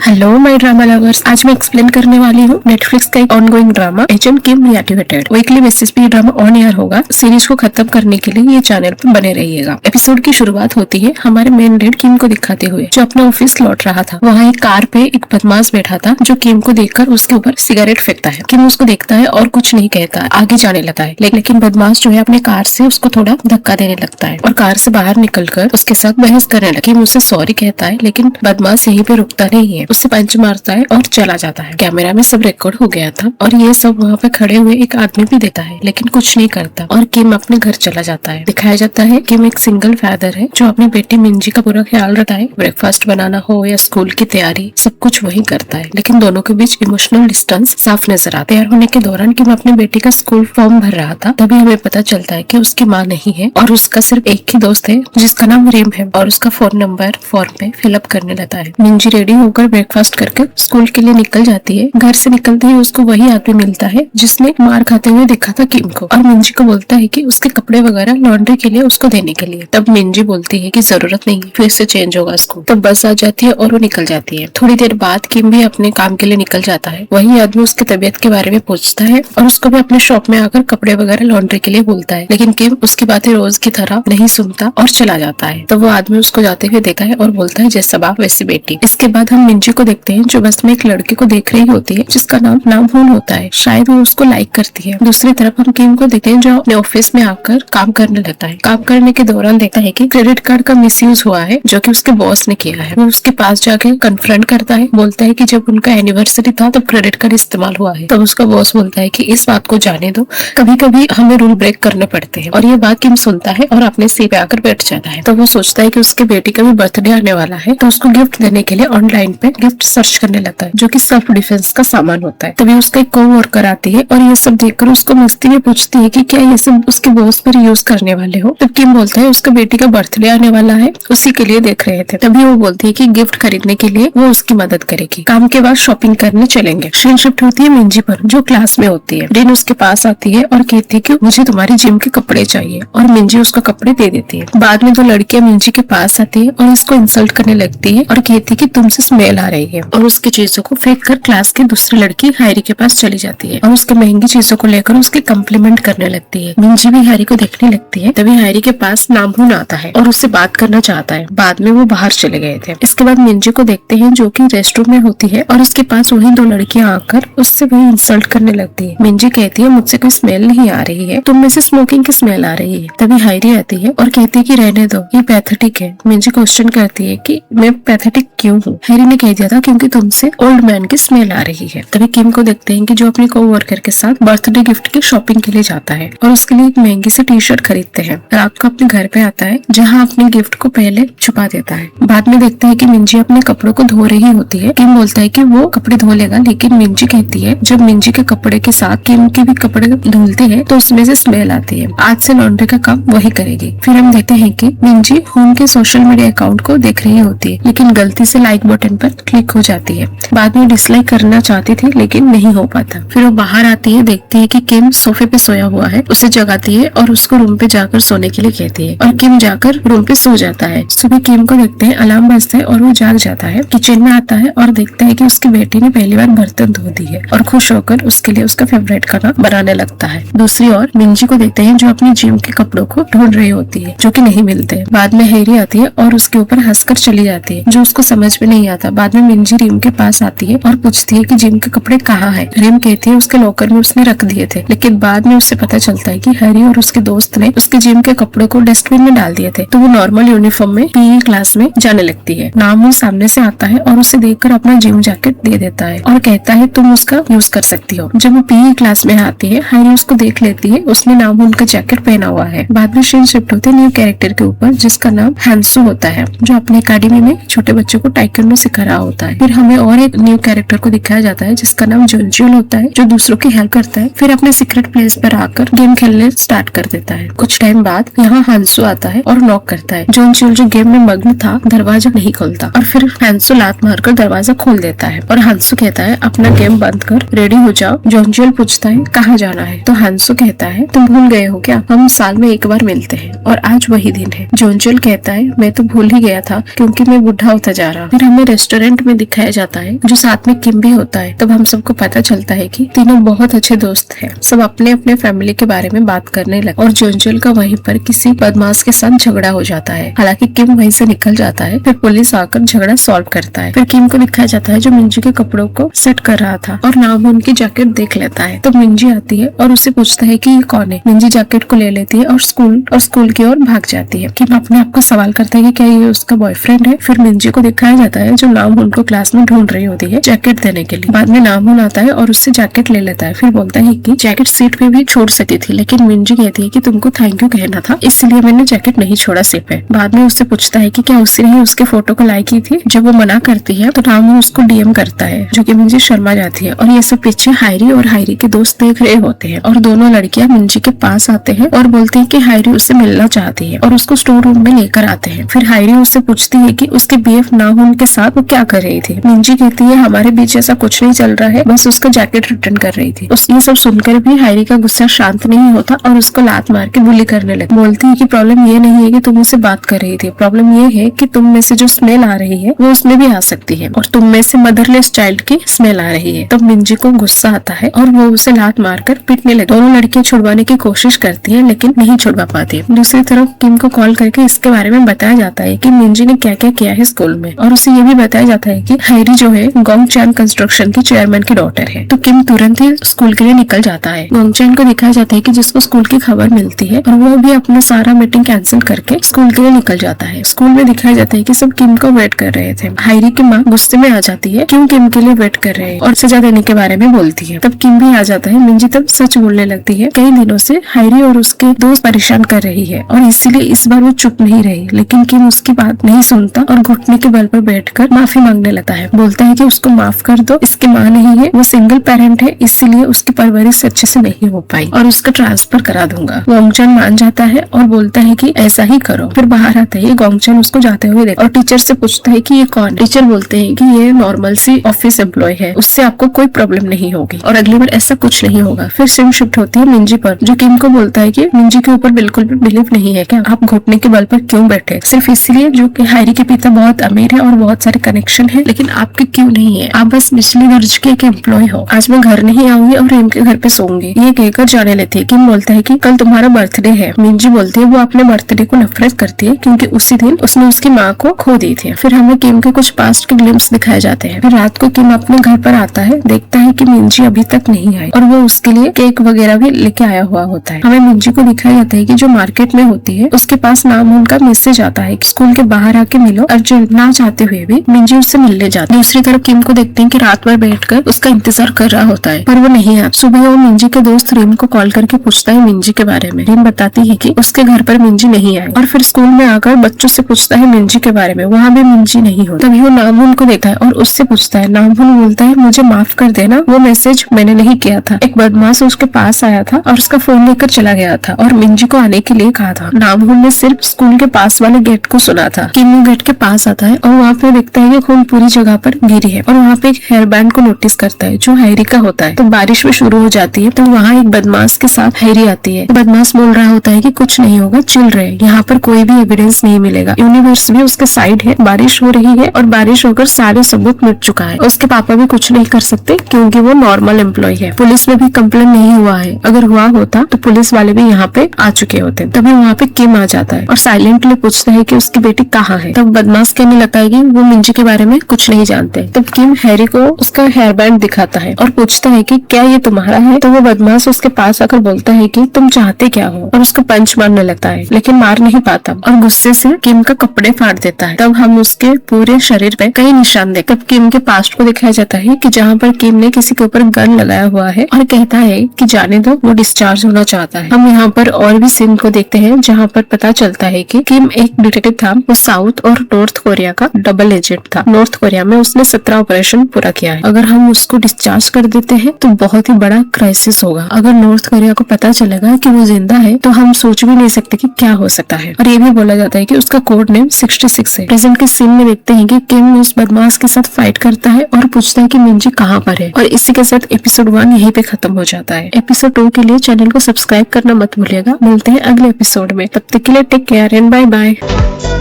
Hello my drama lovers, आज मैं explain करने वाली हूँ नेटफ्लिक्स का एक ऑनगोइंग ड्रामा एजेंट किम रीएक्टिवेटेड। वीकली बेसिस पे ये ड्रामा ऑन एयर होगा। सीरीज को खत्म करने के लिए ये चैनल पर बने रहिएगा। एपिसोड की शुरुआत होती है हमारे मेन लीड किम को दिखाते हुए, जो अपना ऑफिस लौट रहा था। वहाँ एक कार पे एक बदमाश बैठा था जो किम को देखकर उसके ऊपर सिगरेट फेंकता है। किम उसको देखता है और कुछ नहीं कहता, आगे जाने लगता है। लेकिन बदमाश जो है अपने कार से उसको थोड़ा धक्का देने लगता है और कार से बाहर निकलकर उसके साथ बहस करने लगता है। किम उसे सॉरी कहता है, लेकिन बदमाश यहीं पे रुकता नहीं है, उससे पंच मारता है और चला जाता है। कैमरा में सब रिकॉर्ड हो गया था और ये सब वहाँ पे खड़े हुए एक आदमी भी देता है, लेकिन कुछ नहीं करता और किम अपने घर चला जाता है। दिखाया जाता है किम एक सिंगल फादर है जो अपनी बेटी मिंजी का पूरा ख्याल रखता है। ब्रेकफास्ट बनाना हो या स्कूल की तैयारी, सब कुछ वही करता है। लेकिन दोनों के बीच इमोशनल डिस्टेंस साफ नजर आता है। तैयार होने के दौरान किम अपनी बेटी का स्कूल फॉर्म भर रहा था, तभी हमें पता चलता है कि उसकी माँ नहीं है और उसका सिर्फ एक ही दोस्त है जिसका नाम रिम है और उसका फोन नंबर फॉर्म पे फिलअप करने लगता है। मिंजी रेडी होकर ब्रेकफास्ट करके स्कूल के लिए निकल जाती है। घर से निकलते ही उसको वही आदमी मिलता है जिसने मार खाते हुए देखा था किम को, और मिंजी को बोलता है कि उसके कपड़े वगैरह लॉन्ड्री के लिए उसको देने के लिए। तब मिंजी बोलती है कि जरूरत नहीं है, फिर से चेंज होगा स्कूल। तब बस आ जाती है और वो निकल जाती है। थोड़ी देर बाद किम भी अपने काम के लिए निकल जाता है। वही आदमी उसकी तबीयत के बारे में पूछता है और उसको भी अपने शॉप में आकर कपड़े वगैरह लॉन्ड्री के लिए बोलता है, लेकिन किम उसकी बातें रोज की तरह नहीं सुनता और चला जाता है। तो वो आदमी उसको जाते हुए देखा है और बोलता है जैसा बाप वैसी बेटी। इसके बाद हम मिंजी को देखते हैं जो बस में एक लड़के को देख रही होती है जिसका नाम नामहून होता है। शायद वो उसको लाइक करती है। दूसरी तरफ हम किम को देखते हैं जो अपने ऑफिस में आकर काम करने लगता है। काम करने के दौरान देखता है कि क्रेडिट कार्ड का मिसयूज हुआ है जो कि उसके बॉस ने किया है। वो उसके पास जाके कन्फ्रंट करता है, बोलता है कि जब उनका एनिवर्सरी था तब क्रेडिट कार्ड इस्तेमाल हुआ है। तब उसका बॉस बोलता है कि इस बात को जाने दो, कभी कभी हमें रूल ब्रेक करने पड़ते हैं। और ये बात किम सुनता है और अपने सीट पे आकर बैठ जाता है। तो वो सोचता है कि उसके बेटी का भी बर्थडे आने वाला है, तो उसको गिफ्ट देने के लिए ऑनलाइन पे गिफ्ट सर्च करने लगता है जो कि सेल्फ डिफेंस का सामान होता है। तभी उसका एक कोवर्कर आती है और ये सब देखकर उसको मस्ती में पूछती है कि क्या ये सब उसके बॉस पर यूज करने वाले हो। तब किम बोलता है उसका बेटी का बर्थडे आने वाला है, उसी के लिए देख रहे थे। तभी वो बोलती है कि गिफ्ट खरीदने के लिए वो उसकी मदद करेगी। काम के बाद शॉपिंग करने चलेंगे। सीन शिफ्ट होती है मिंजी पर जो क्लास में होती है। रिन उसके पास आती है और कहती है कि मुझे तुम्हारी जिम के कपड़े चाहिए, और मिंजी उसको कपड़े दे देती है। बाद में दो लड़कियां मिंजी के पास आती है और इसको इंसल्ट करने लगती है और कहती है कि तुमसे स्मेल आ रही है, और उसकी चीजों को फेंक कर क्लास की दूसरी लड़की हैरी के पास चली जाती है और उसके महंगी चीजों को लेकर उसके कम्प्लीमेंट करने लगती है। मिंजी भी हैरी को देखने लगती है। तभी हैरी के पास नामहून आता है और उससे बात करना चाहता है। बाद में वो बाहर चले गए थे। इसके बाद मिंजी को देखते हैं जो कि रेस्टरूम में होती है और उसके पास वही दो लड़कियां आकर उससे वही इंसल्ट करने लगती है। मिंजी कहती है मुझसे कोई स्मेल नहीं आ रही है, तुम में से स्मोकिंग की स्मेल आ रही है। तभी हैरी आती है और कहती है कि रहने दो, ये पैथेटिक है। मिंजी क्वेश्चन करती है कि मैं पैथेटिक क्यों हूँ। हैरी ने कह दिया था क्योंकि तुमसे ओल्ड मैन की स्मेल आ रही है। तभी किम को देखते हैं कि जो अपने कोवर्कर के साथ बर्थडे गिफ्ट की शॉपिंग के लिए जाता है और उसके लिए एक महंगी सी टी शर्ट खरीदते हैं। रात को अपने घर पे आता है जहाँ अपने गिफ्ट को पहले छुपा देता है। बाद में देखते हैं कि मिंजी अपने कपड़ों को धो रही होती है। किम बोलता है कि वो कपड़े धो लेगा, लेकिन मिंजी कहती है जब मिंजी के कपड़े के साथ किम के भी कपड़े धुलते हैं तो उसमें से स्मेल आती है, आज से लॉन्ड्री का काम वही करेगी। फिर हम देखते हैं कि मिंजी होम के सोशल मीडिया अकाउंट को देख रही होती है, लेकिन गलती से लाइक बटन पर क्लिक हो जाती है। बाद में डिसलाइक करना चाहती थी लेकिन नहीं हो पाता। फिर वो बाहर आती है, देखती है कि किम सोफे पे सोया हुआ है, उसे जगाती है और उसको रूम पे जाकर सोने के लिए कहती है और किम जाकर रूम पे सो जाता है। सुबह किम को देखते हैं अलार्म बजता है और वो जाग जाता है। किचन में आता है और देखता है कि उसकी बेटी ने पहली बार बर्तन धो दी है और खुश होकर उसके लिए उसका फेवरेट खाना बनाने लगता है। दूसरी ओर मिंजी को देखते हैं जो अपनी जिम के कपड़ों को ढूंढ रही होती है जो कि नहीं मिलते। बाद में हैरी आती है और उसके ऊपर हंसकर चली जाती है जो उसको समझ में नहीं आता। बाद में मिंजी रिम के पास आती है और पूछती है कि जिम के कपड़े कहाँ हैं। रिम कहती है उसके लॉकर में उसने रख दिए थे, लेकिन बाद में उससे पता चलता है कि हैरी और उसके दोस्त ने उसके जिम के कपड़ों को डस्टबिन में डाल दिए थे। तो वो नॉर्मल यूनिफॉर्म में पीई क्लास में जाने लगती है। नामून सामने से आता है और उसे देखकर अपना जिम जैकेट दे देता है और कहता है तुम उसका यूज कर सकती हो। जब वो पीई क्लास में आती है हैरी उसको देख लेती है, उसने नामून का जैकेट पहना हुआ है। बाद में सीन शिफ्ट होते न्यू कैरेक्टर के ऊपर जिसका नाम हैंसू होता है जो अपने अकेडमी में छोटे बच्चों को टाइकोंडो सिखा रहा होता है। फिर हमें और एक न्यू कैरेक्टर को दिखाया जाता है जिसका नाम जोनजियोल होता है जो दूसरों की हेल्प करता है। फिर अपने सीक्रेट प्लेस पर आकर गेम खेलने स्टार्ट कर देता है। कुछ टाइम बाद यहाँ हांसू आता है और नॉक करता है। जोनजियोल जो गेम में मग्न था दरवाजा नहीं खोलता और फिर हांसू लात मारकर दरवाजा खोल देता है और हांसू कहता है अपना गेम बंद कर रेडी हो जाओ। जोनजियोल पूछता है कहाँ जाना है, तो हांसू कहता है तुम भूल गए हो क्या, हम साल में एक बार मिलते हैं और आज वही दिन है। जोनजियोल कहता है मैं तो भूल ही गया था क्योंकि मैं बूढ़ा होता जा रहा। फिर हमें रेस्टोरेंट रेस्टोरेंट में दिखाया जाता है, जो साथ में किम भी होता है। तब हम सबको पता चलता है कि तीनों बहुत अच्छे दोस्त हैं। सब अपने अपने फैमिली के बारे में बात करने लगे और जोंजुल का वहीं पर किसी बदमाश के साथ झगड़ा हो जाता है। हालांकि किम वहीं से निकल जाता है। फिर पुलिस आकर झगड़ा सॉल्व करता है। फिर किम को दिखाया जाता है जो मिंजी के कपड़ों को सेट कर रहा था और नामून की जैकेट देख लेता है। तब मिंजी आती है और उससे पूछता है कि ये कौन है। मिंजी जैकेट को ले लेती है और स्कूल की ओर भाग जाती है। किम अपने आप को सवाल करता है कि क्या ये उसका बॉयफ्रेंड है। फिर मिंजी को दिखाया जाता है जो नामून को क्लास में ढूंढ रही होती है जैकेट देने के लिए। बाद में नामून आता है और उससे जैकेट ले लेता है। फिर बोलता है कि जैकेट सीट पे भी छोड़ सकती थी, लेकिन मिंजी कहती है कि तुमको थैंक यू कहना था, इसलिए मैंने जैकेट नहीं छोड़ा सीट पे। बाद में उससे पूछता है कि क्या उसने उसके फोटो को लाइक की थी। जब वो मना करती है तो नामून उसको डीएम करता है, जो कि मिंजी शर्मा जाती है। और ये सब पीछे हायरी और हायरी के दोस्त देख रहे होते हैं और दोनों लड़कियां मिंजी के पास आते हैं और बोलते हैं कि हायरी उससे मिलना चाहती है और उसको स्टोर रूम में लेकर आते हैं। फिर हायरी उससे पूछती है कि उसके बीएफ नाहून के साथ वो क्या कर रही थी। मिंजी कहती है हमारे बीच ऐसा कुछ नहीं चल रहा है, बस उसका जैकेट रिटर्न कर रही थी। ये सब सुनकर भी हायरी का गुस्सा शांत नहीं होता और उसको लात मार के बुली करने लगती। बोलती है कि प्रॉब्लम ये नहीं है कि तुम उससे बात कर रही थी, प्रॉब्लम ये है कि तुम में से जो स्मेल आ रही है वो उसमें भी आ सकती है और तुम में से मदरलेस चाइल्ड की स्मेल आ रही है। तब मिंजी को गुस्सा आता है और वो उसे लात मारकर पीटने लगती। दोनों लड़कियां छुड़वाने की कोशिश करती है लेकिन नहीं छुड़वा पाती। दूसरी तरफ किम को कॉल करके इसके बारे में बताया जाता है कि मिंजी ने क्या क्या किया है स्कूल में, और उसे ये भी बताया जाता है कि हायरी जो है गोंगचैन कंस्ट्रक्शन की चेयरमैन की डॉटर है। तो किम तुरंत ही स्कूल के लिए निकल जाता है। गोंगचैन को दिखाया जाता है कि जिसको स्कूल की खबर मिलती है और वो भी अपना सारा मीटिंग कैंसिल करके स्कूल के लिए निकल जाता है। स्कूल में दिखाया जाता है कि सब किम को वेट कर रहे थे। हायरी की माँ गुस्से में आ जाती है क्यों किम के लिए वेट कर रहे हैं और सजा देने के बारे में बोलती है। तब किम भी आ जाता है। मिंजी तब सच बोलने लगती है। कई दिनों से हायरी और उसके दोस्त परेशान कर रही है और इसीलिए इस बार वो चुप नहीं रही, लेकिन किम उसकी बात नहीं सुनता और घुटने के बल पर बैठकर माफी मांगने लगता है। बोलता है कि उसको माफ कर दो, इसकी माँ नहीं है, वो सिंगल पेरेंट है, इसीलिए उसकी परवरिश अच्छे से नहीं हो पाई और उसका ट्रांसफर करा दूंगा। गोंगचैन मान जाता है और बोलता है कि ऐसा ही करो। फिर बाहर आता है गोंगचैन उसको जाते हुए देखता और टीचर से पूछता है कि ये कौन। टीचर बोलते हैं कि ये नॉर्मल सी ऑफिस एम्प्लॉय है, उससे आपको कोई प्रॉब्लम नहीं होगी और अगली बार ऐसा कुछ नहीं होगा। फिर सिम शिफ्ट होती है मिंजी पर, जो किम को बोलता है कि मिंजी के ऊपर बिल्कुल भी बिलीव नहीं है क्या, आप घुटने के बल पर क्यों बैठे, सिर्फ इसलिए जो कि हायरी के पिता बहुत अमीर है और बहुत सारे कनेक्शन है, लेकिन आपके क्यों नहीं है, आप बस निचले दर्ज के एक एम्प्लॉय हो। आज मैं घर नहीं आऊंगी और इनके घर पे सोऊंगी, ये कहकर जाने लेती है। किम बोलता है कि कल तुम्हारा बर्थडे है। मिंजी बोलती है वो अपने बर्थडे को नफरत करती है क्योंकि उसी दिन उसने उसकी माँ को खो दी थी। फिर हमें किम के कुछ पास्ट के ग्लिम्स दिखाए जाते हैं। फिर रात को किम अपने घर पर आता है, देखता है कि मिंजी अभी तक नहीं आई और वो उसके लिए केक वगैरह भी लेके आया हुआ होता है। हमें मिंजी को दिखाया जाता है कि जो मार्केट में होती है उसके पास नाम उनका मैसेज आता है कि स्कूल के बाहर आके मिलो। अर्जुन ना चाहते हुए भी मिंजी उससे मिलने जाती है। दूसरी तरफ किम को देखते हैं कि रात भर बैठकर उसका इंतजार कर रहा होता है पर वो नहीं आता। सुबह वो मिंजी के दोस्त रिम को कॉल करके पूछता है मिंजी के बारे में। रिम बताती है कि उसके घर पर मिंजी नहीं आई और फिर स्कूल में आकर बच्चों से पूछता है मिंजी के बारे में, वहाँ भी मिंजी नहीं हो। तभी वो नामून को देखता है और उससे पूछता है। नामून बोलता है मुझे माफ कर देना, वो मैसेज मैंने नहीं किया था, एक बदमाश उसके पास आया था और उसका फोन लेकर चला गया था और मिंजी को आने के लिए कहा था। नामून ने सिर्फ स्कूल के पास वाले गेट को सुना था। किम गेट के पास आता है और वहाँ पे देखता है कि खून पूरी जगह पर गिरी है और वहाँ पे एक हेयर बैंड को नोटिस करता है जो हायरी का होता है। तो बारिश भी शुरू हो जाती है। तो वहाँ एक बदमाश के साथ हायरी आती है। बदमाश बोल रहा होता है कि कुछ नहीं होगा, चिल रहे, यहाँ पर कोई भी एविडेंस नहीं मिलेगा, यूनिवर्स भी उसके साइड है, बारिश हो रही है और बारिश होकर सारे सबूत मिट चुका है, उसके पापा भी कुछ नहीं कर सकते क्योंकि वो नॉर्मल एम्प्लॉय है, पुलिस में भी कंप्लेन नहीं हुआ है, अगर हुआ होता तो पुलिस वाले भी यहाँ पे आ चुके होते। तभी वहाँ पे किम आ जाता है और साइलेंटली पूछता है कि उसकी बेटी कहाँ है। तब बदमाश कहने लगता है कि वो मिंजी के बारे में कुछ नहीं जानते। तब किम हैरी को उसका हेयर बैंड दिखाता है और पूछता है कि क्या ये तुम्हारा है। तो वो बदमाश उसके पास आकर बोलता है कि तुम चाहते क्या हो और उसको पंच मारने लगता है लेकिन मार नहीं पाता और गुस्से से किम का कपड़े फाड़ देता है। तब हम उसके पूरे शरीर पे कई निशान देखते। तब किम के पास्ट को दिखाया जाता है कि जहाँ पर किम ने किसी के ऊपर गन लगाया हुआ है और कहता है कि जाने दो, वो डिस्चार्ज होना चाहता है। हम यहाँ पर और भी सीन को देखते हैं जहाँ पर पता चलता है कि किम एक डिटेक्टिव था, वो साउथ और नॉर्थ कोरिया का डबल एजेंट था। नॉर्थ कोरिया में उसने 17 ऑपरेशन पूरा किया है। अगर हम उसको डिस्चार्ज कर देते हैं तो बहुत ही बड़ा क्राइसिस होगा। अगर नॉर्थ कोरिया को पता चलेगा कि वो जिंदा है तो हम सोच भी नहीं सकते कि क्या हो सकता है। और ये भी बोला जाता है कि उसका कोड नेम 66 है। प्रेजेंट के सीन में देखते हैं कि किम उस बदमाश के साथ फाइट करता है और पूछता है कि मिंजी कहाँ पर है और इसी के साथ एपिसोड 1 यहीं पे खत्म हो जाता है। एपिसोड 2 के लिए चैनल को सब्सक्राइब करना मत भूलिएगा। मिलते हैं अगले एपिसोड में, तब तक के लिए take care and bye bye.